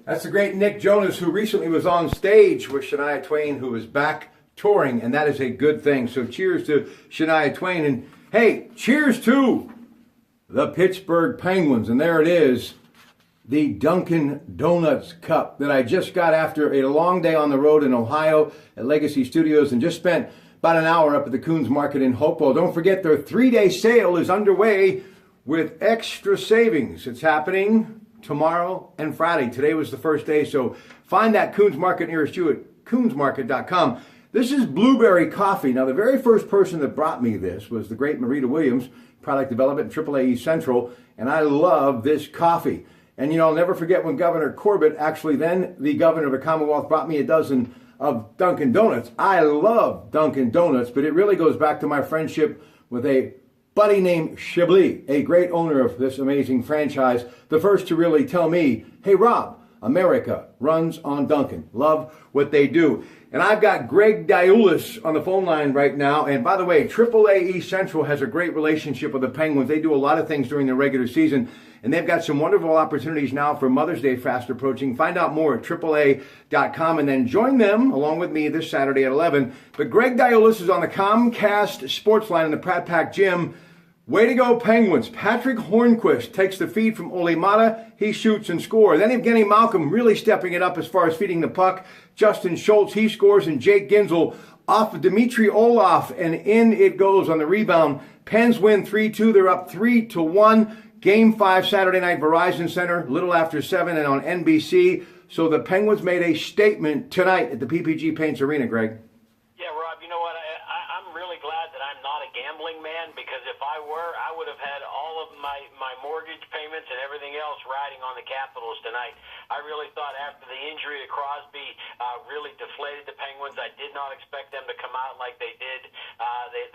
That's the great Nick Jonas, who recently was on stage with Shania Twain, who is back touring, and that is a good thing. So cheers to Shania Twain, and hey, cheers to the Pittsburgh Penguins. And there it is, the Dunkin' Donuts Cup that I just got after a long day on the road in Ohio at Legacy Studios, and just spent about an hour up at the Coons Market in Hopewell. Don't forget, their 3-day sale is underway with extra savings. It's happening tomorrow and Friday. Today was the first day, so find that Coons Market nearest you at coonsmarket.com. This is blueberry coffee. Now, the very first person that brought me this was the great Marita Williams, product development at AAA East Central, and I love this coffee. And, I'll never forget when Governor Corbett, actually then the governor of the Commonwealth, brought me a dozen of Dunkin' Donuts. I love Dunkin' Donuts, but it really goes back to my friendship with a buddy named Chablis, a great owner of this amazing franchise, the first to really tell me, hey, Rob, America runs on Dunkin'. Love what they do. And I've got Greg Diulis on the phone line right now. And by the way, AAA East Central has a great relationship with the Penguins. They do a lot of things during the regular season, and they've got some wonderful opportunities now for Mother's Day fast approaching. Find out more at AAA.com and then join them along with me this Saturday at 11. But Greg Diulis is on the Comcast Sports Line in the Pratt Pack Gym. Way to go, Penguins. Patrick Hornquist takes the feed from Ole Mata. He shoots and scores. Then Evgeny Malkin really stepping it up as far as feeding the puck. Justin Schultz, he scores, and Jake Ginzel off of Dmitry Olaf, and in it goes on the rebound. Pens win 3-2. They're up 3-1. Game 5 Saturday night, Verizon Center, little after 7 and on NBC. So the Penguins made a statement tonight at the PPG Paints Arena, Greg. Yeah, Rob, you know what? I'm really glad that I'm not a gambling man, because if I were, I would have had all of my mortgage payments and everything else riding on the Capitals tonight. I really thought after the injury to Crosby really deflated the Penguins. I did not expect them to come out like they did.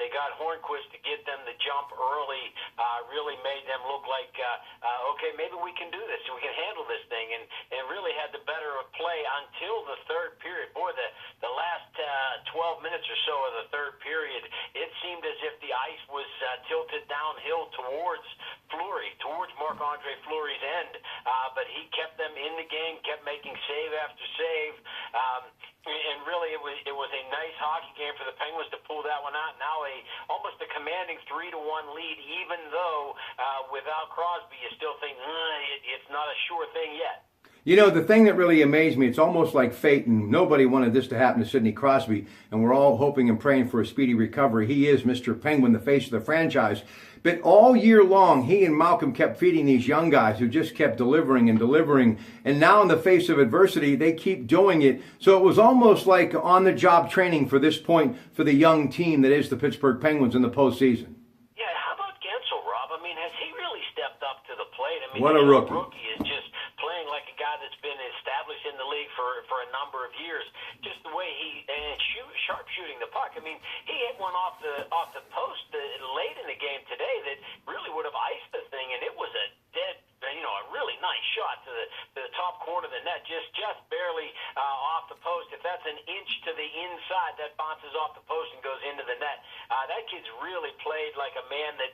They got Hornquist to get them the jump early, really made them look like, okay, maybe we can do this. We can handle this thing, and really had the better of play until the third period. Boy, the last 12 minutes or so of the third period, it seemed as if the ice was tilted downhill towards Fleury, towards Marc-Andre Fleury's end, but he kept them in the game, kept making save after save, and really it was a nice hockey game for the Penguins to pull that one out. Now almost a commanding 3-1 lead, even though without Crosby you still think it's not a sure thing yet. The thing that really amazed me, it's almost like fate, and nobody wanted this to happen to Sidney Crosby, and we're all hoping and praying for a speedy recovery. He is Mr. Penguin, the face of the franchise. But all year long, he and Malcolm kept feeding these young guys who just kept delivering and delivering. And now in the face of adversity, they keep doing it. So it was almost like on-the-job training for this point for the young team that is the Pittsburgh Penguins in the postseason. Yeah, how about Gensel, Rob? I mean, has he really stepped up to the plate? I mean, what a rookie. Rookie is just playing like a guy that's been established in the league for a number of years. Just the way sharp shooting the puck. I mean, he hit one off the post late in the game today that really would have iced the thing, and it was a dead, a really nice shot to the top corner of the net, just barely off the post. If that's an inch to the inside, that bounces off the post and goes into the net. That kid's really played like a man that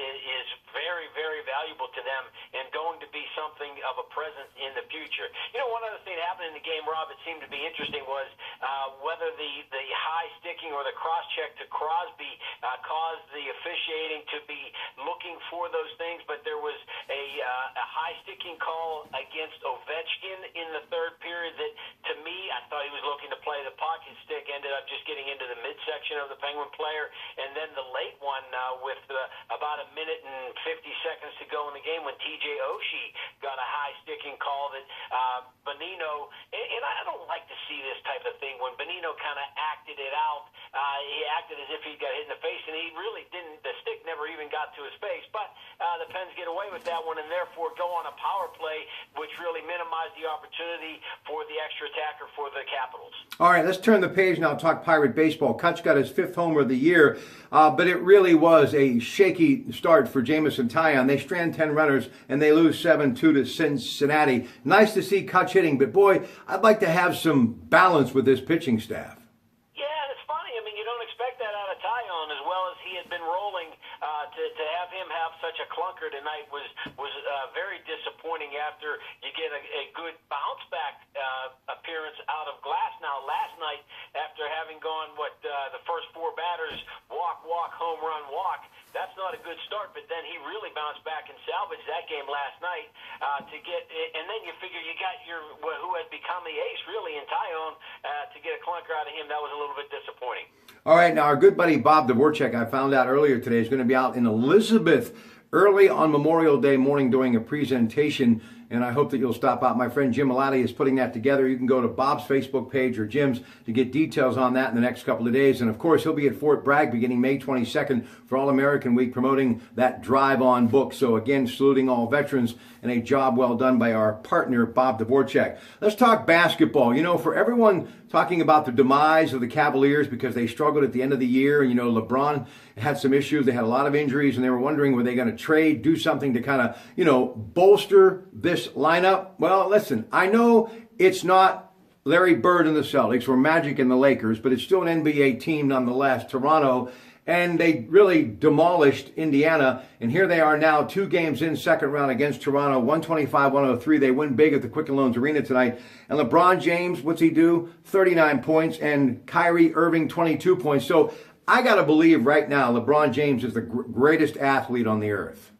is very, very valuable to them and going to be something of a presence in the future. One other thing that happened in the game, Rob, it seemed to be interesting, was whether the high sticking or the cross check to Crosby caused the officiating to be looking for those things, but there was a high sticking call against Ovechkin in the third period that, to me, I thought he was looking to play the puck. His stick ended up just getting into the midsection of the Penguin player, and then the late one with about a minute and 50 seconds to go in the game when TJ Oshie got a high sticking call that Bonino, and I don't like to see this type of thing when Bonino kind of acted it out. He acted as if he got hit in the face, and he really didn't. The stick never even got to his face, but the Pens get away with that one and therefore go on a power play, which really minimized the opportunity for the extra attacker for the Capitals. All right, let's turn the page now, talk Pirate baseball. Kutch got his 5th homer of the year, but it really was a shaky start for Jamison Taillon. They strand 10 runners, and they lose 7-2 to Cincinnati. Nice to see Kutch hitting, but boy, I'd like to have some balance with this pitching staff. Yeah, it's funny. I mean, clunker tonight was very disappointing after you get a good bounce back appearance out of Glass. Now, last night, after having gone the first four batters walk, home run, walk, that's not a good start. But then he really bounced back and salvaged that game last night and then you figure you got who had become the ace really in Tyone to get a clunker out of him. That was a little bit disappointing. All right, now our good buddy Bob Dvorak, I found out earlier today, is going to be out in Elizabeth early on Memorial Day morning doing a presentation, and I hope that you'll stop out. My friend Jim Malati is putting that together. You can go to Bob's Facebook page or Jim's to get details on that in the next couple of days. And of course, he'll be at Fort Bragg beginning May 22nd for All-American Week, promoting that drive-on book. So again, saluting all veterans and a job well done by our partner, Bob Dvorak. Let's talk basketball. You know, for everyone talking about the demise of the Cavaliers because they struggled at the end of the year, and, you know, LeBron had some issues. They had a lot of injuries, and they were wondering, were they going to trade, do something to kind of, you know, bolster this lineup? Well, listen, I know it's not Larry Bird and the Celtics or Magic and the Lakers, but it's still an NBA team nonetheless, Toronto, and they really demolished Indiana, and here they are now 2 games in second round against Toronto, 125-103. They win big at the Quicken Loans Arena tonight. And LeBron James, what's he do? 39 points, and Kyrie Irving, 22 points. So I got to believe right now LeBron James is the greatest athlete on the earth.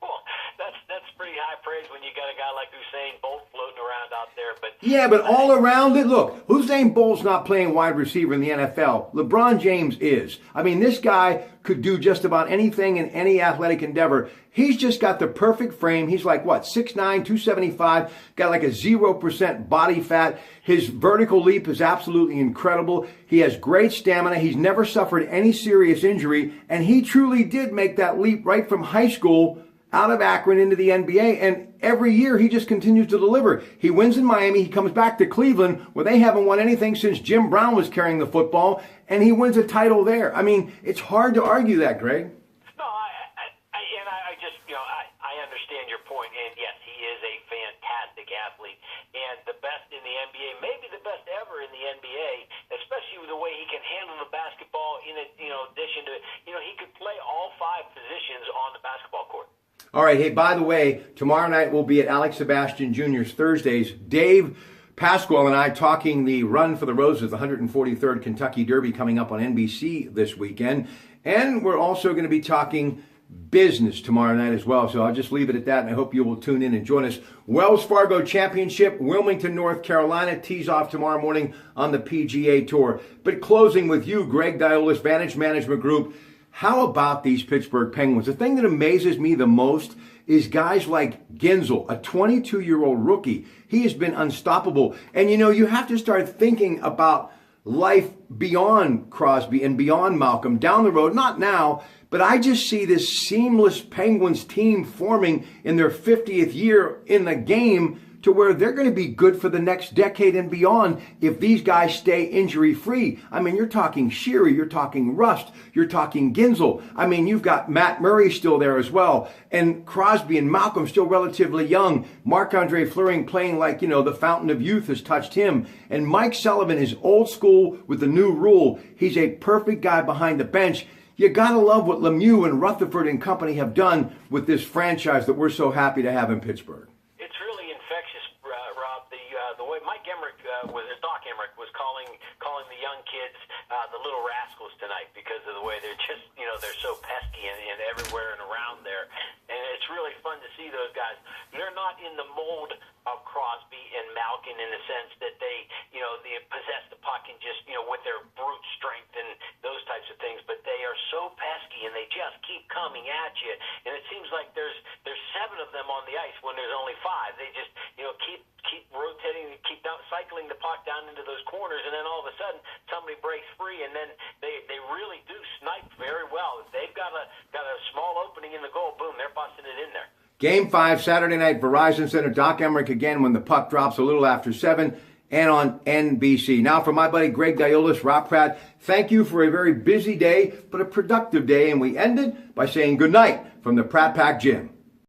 Well, that's pretty high praise when you got a guy like Usain Bolt floating around out there. But yeah, but all around it, look, Usain Bolt's not playing wide receiver in the NFL. LeBron James is. I mean, this guy could do just about anything in any athletic endeavor. He's just got the perfect frame. He's like, what, 6'9", 275, got like a 0% body fat. His vertical leap is absolutely incredible. He has great stamina. He's never suffered any serious injury, and he truly did make that leap right from high school out of Akron into the NBA, and every year he just continues to deliver. He wins in Miami, he comes back to Cleveland, where they haven't won anything since Jim Brown was carrying the football, and he wins a title there. I mean, it's hard to argue that, Greg. No, I just, you know, I understand your point, and yes, he is a fantastic athlete, and the best in the NBA, maybe the best ever in the NBA, especially with the way he can handle the basketball in addition to, he could play all 5 positions on the basketball court. All right, hey, by the way, tomorrow night we'll be at Alex Sebastian Jr.'s Thursdays. Dave Pasquale and I talking the Run for the Roses, the 143rd Kentucky Derby coming up on NBC this weekend. And we're also going to be talking business tomorrow night as well. So I'll just leave it at that, and I hope you will tune in and join us. Wells Fargo Championship, Wilmington, North Carolina, tees off tomorrow morning on the PGA Tour. But closing with you, Greg Diolis, Vantage Management Group. How about these Pittsburgh Penguins? The thing that amazes me the most is guys like Ginzel, a 22-year-old rookie. He has been unstoppable. And, you know, you have to start thinking about life beyond Crosby and beyond Malcolm down the road. Not now, but I just see this seamless Penguins team forming in their 50th year in the game, to where they're going to be good for the next decade and beyond if these guys stay injury-free. I mean, you're talking Sheary, you're talking Rust, you're talking Ginzel. I mean, you've got Matt Murray still there as well, and Crosby and Malcolm still relatively young. Marc-Andre Fleury playing like, you know, the fountain of youth has touched him. And Mike Sullivan is old school with the new rule. He's a perfect guy behind the bench. You gotta love what Lemieux and Rutherford and company have done with this franchise that we're so happy to have in Pittsburgh. Doc Emmerich was calling the young kids the little rascals tonight because of the way they're just, they're so pesky and everywhere and around there. And it's really fun to see those guys. They're not in the mold of Crosby and Malkin in the sense that they possess the puck and just, with their brute strength and those types of things, but they are so pesky and they just keep coming at you. And it seems like there's 7 of them on the ice when there's only 5. They just, keep rotating, keep cycling the puck down into those corners, and then all of a sudden somebody breaks free, and then they really do snipe very well. If they've got a small opening in the goal, boom, they're busting it in there. Game 5, Saturday night, Verizon Center. Doc Emmerich again when the puck drops a little after 7 and on NBC. Now for my buddy Greg Diolis, Rob Pratte, thank you for a very busy day, but a productive day, and we ended by saying good night from the Pratt Pack Gym.